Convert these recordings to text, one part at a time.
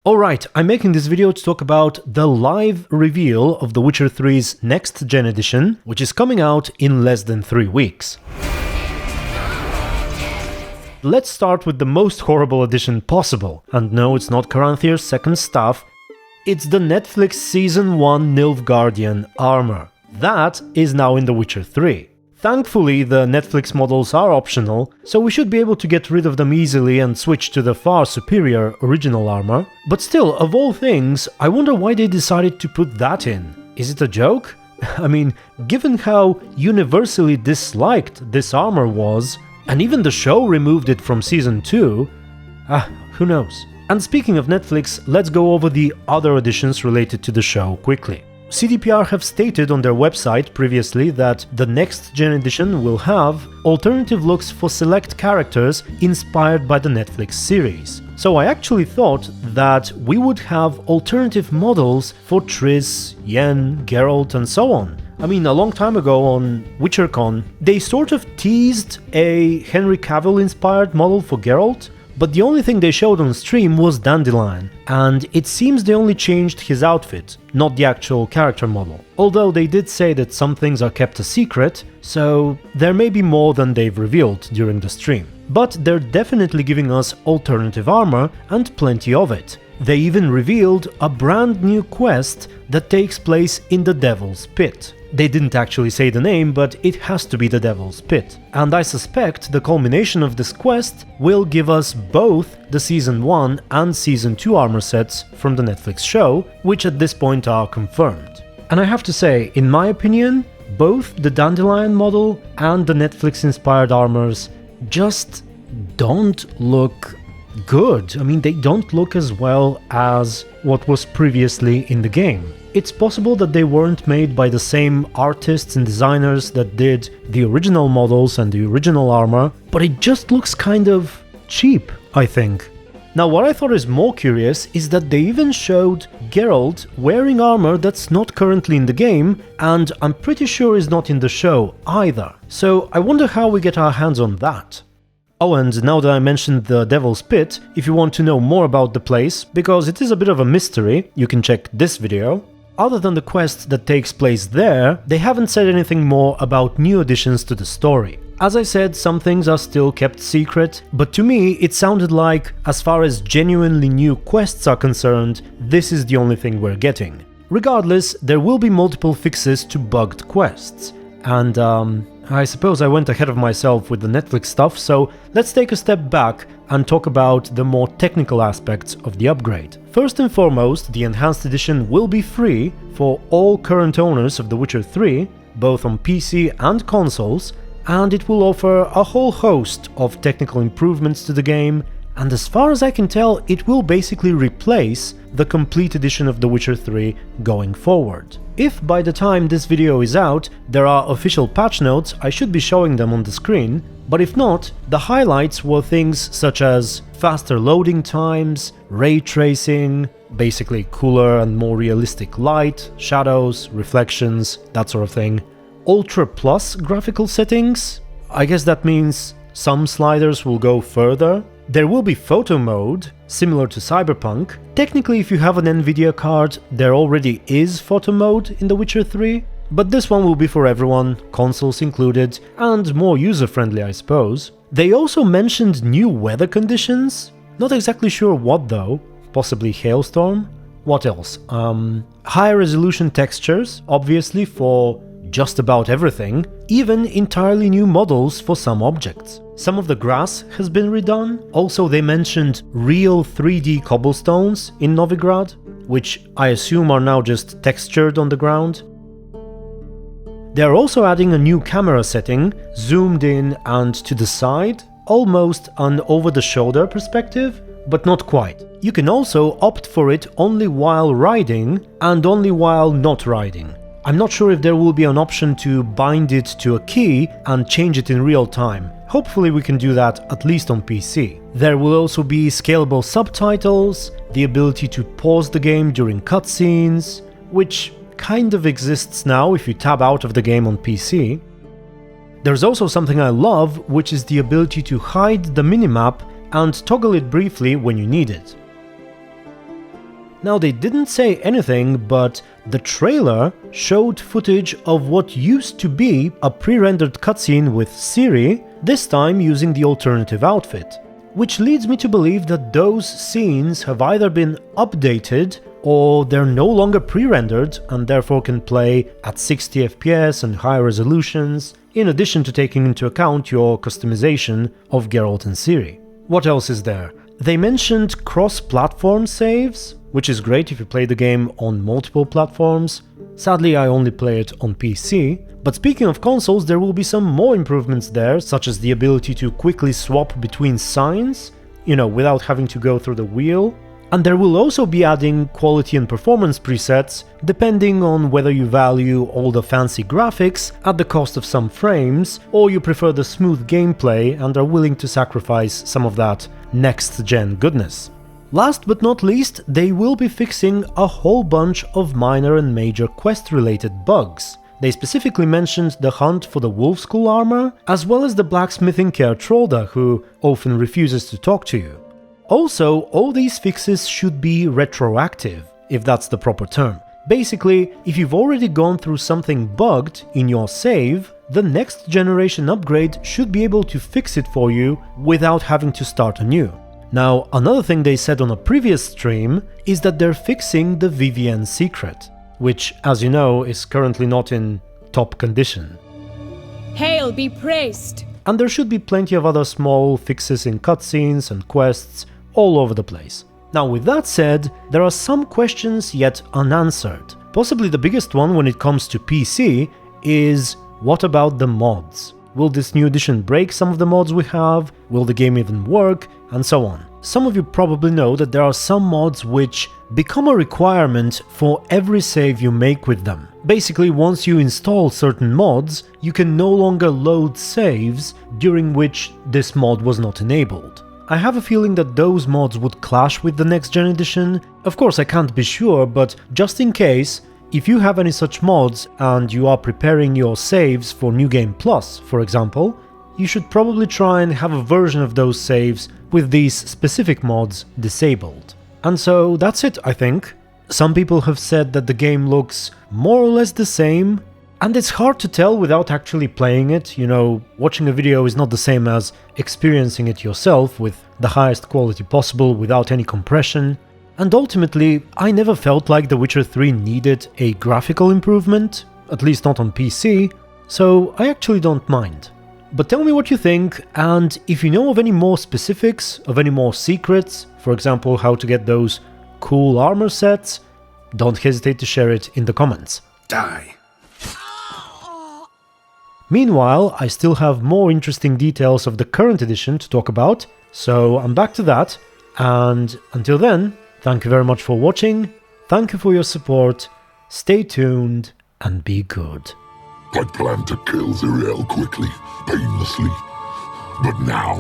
Alright, I'm making this video to talk about the live reveal of The Witcher 3's Next Gen Edition, which is coming out in less than 3 weeks. Let's start with the most horrible edition possible, and no, it's not Caranthir's second staff, it's the Netflix Season 1 Nilfgaardian armor. That is now in The Witcher 3. Thankfully, the Netflix models are optional, so we should be able to get rid of them easily and switch to the far superior original armor. But still, of all things, I wonder why they decided to put that in. Is it a joke? I mean, given how universally disliked this armor was, and even the show removed it from Season 2, who knows. And speaking of Netflix, let's go over the other additions related to the show quickly. CDPR have stated on their website previously that the Next Gen Edition will have alternative looks for select characters inspired by the Netflix series. So I actually thought that we would have alternative models for Triss, Yen, Geralt and so on. I mean, a long time ago on WitcherCon, they sort of teased a Henry Cavill inspired model for Geralt, but the only thing they showed on stream was Dandelion, and it seems they only changed his outfit, not the actual character model. Although they did say that some things are kept a secret, so there may be more than they've revealed during the stream. But they're definitely giving us alternative armor, and plenty of it. They even revealed a brand new quest that takes place in the Devil's Pit. They didn't actually say the name, but it has to be the Devil's Pit. And I suspect the culmination of this quest will give us both the Season 1 and Season 2 armor sets from the Netflix show, which at this point are confirmed. And I have to say, in my opinion, both the Dandelion model and the Netflix-inspired armors just don't look good. I mean, they don't look as well as what was previously in the game. It's possible that they weren't made by the same artists and designers that did the original models and the original armor, but it just looks kind of cheap, I think. Now, what I thought is more curious is that they even showed Geralt wearing armor that's not currently in the game, and I'm pretty sure is not in the show either. So I wonder how we get our hands on that. Oh, and now that I mentioned the Devil's Pit, if you want to know more about the place, because it is a bit of a mystery, you can check this video. Other than the quest that takes place there, they haven't said anything more about new additions to the story. As I said, some things are still kept secret, but to me it sounded like, as far as genuinely new quests are concerned, this is the only thing we're getting. Regardless, there will be multiple fixes to bugged quests, and I suppose I went ahead of myself with the Netflix stuff, so let's take a step back and talk about the more technical aspects of the upgrade. First and foremost, the Enhanced Edition will be free for all current owners of The Witcher 3, both on PC and consoles, and it will offer a whole host of technical improvements to the game, and as far as I can tell, it will basically replace the complete edition of The Witcher 3 going forward. If by the time this video is out there are official patch notes, I should be showing them on the screen, but if not, the highlights were things such as faster loading times, ray tracing, basically cooler and more realistic light, shadows, reflections, that sort of thing. Ultra Plus graphical settings, I guess that means some sliders will go further. There will be Photomode, similar to Cyberpunk. Technically, if you have an Nvidia card, there already is Photomode in The Witcher 3, but this one will be for everyone, consoles included, and more user-friendly, I suppose. They also mentioned new weather conditions, not exactly sure what though, possibly hailstorm? What else? Higher resolution textures, obviously for just about everything, even entirely new models for some objects. Some of the grass has been redone. Also, they mentioned real 3D cobblestones in Novigrad, which I assume are now just textured on the ground. They're also adding a new camera setting, zoomed in and to the side, almost an over-the-shoulder perspective, but not quite. You can also opt for it only while riding and only while not riding. I'm not sure if there will be an option to bind it to a key and change it in real time. Hopefully we can do that at least on PC. There will also be scalable subtitles, the ability to pause the game during cutscenes, which kind of exists now if you tab out of the game on PC. There's also something I love, which is the ability to hide the minimap and toggle it briefly when you need it. Now, they didn't say anything, but the trailer showed footage of what used to be a pre-rendered cutscene with Ciri, this time using the alternative outfit. Which leads me to believe that those scenes have either been updated or they're no longer pre-rendered and therefore can play at 60 FPS and high resolutions, in addition to taking into account your customization of Geralt and Ciri. What else is there? They mentioned cross-platform saves, which is great if you play the game on multiple platforms. Sadly, I only play it on PC. But speaking of consoles, there will be some more improvements there, such as the ability to quickly swap between signs, without having to go through the wheel. And there will also be adding quality and performance presets, depending on whether you value all the fancy graphics at the cost of some frames, or you prefer the smooth gameplay and are willing to sacrifice some of that next-gen goodness. Last but not least, they will be fixing a whole bunch of minor and major quest-related bugs. They specifically mentioned the hunt for the wolf skull armor, as well as the blacksmithing Caer Trolda, who often refuses to talk to you. Also, all these fixes should be retroactive, if that's the proper term. Basically, if you've already gone through something bugged in your save, the next generation upgrade should be able to fix it for you without having to start anew. Now, another thing they said on a previous stream is that they're fixing the VVN secret, which, as you know, is currently not in top condition. Hail be praised! And there should be plenty of other small fixes in cutscenes and quests all over the place. Now, with that said, there are some questions yet unanswered. Possibly the biggest one when it comes to PC is, what about the mods? Will this new edition break some of the mods we have? Will the game even work? And so on. Some of you probably know that there are some mods which become a requirement for every save you make with them. Basically, once you install certain mods, you can no longer load saves during which this mod was not enabled. I have a feeling that those mods would clash with the next gen edition. Of course, I can't be sure, but just in case, if you have any such mods and you are preparing your saves for New Game Plus, for example, you should probably try and have a version of those saves with these specific mods disabled. And so that's it, I think. Some people have said that the game looks more or less the same, and it's hard to tell without actually playing it. Watching a video is not the same as experiencing it yourself with the highest quality possible without any compression. And ultimately, I never felt like The Witcher 3 needed a graphical improvement, at least not on PC, so I actually don't mind. But tell me what you think, and if you know of any more specifics, of any more secrets, for example how to get those cool armor sets, don't hesitate to share it in the comments. Die. Meanwhile, I still have more interesting details of the current edition to talk about, so I'm back to that, and until then, thank you very much for watching, thank you for your support, stay tuned, and be good. I planned to kill Zuriel quickly, painlessly. But now,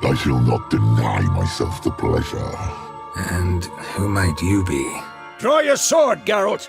I shall not deny myself the pleasure. And who might you be? Draw your sword, Geralt!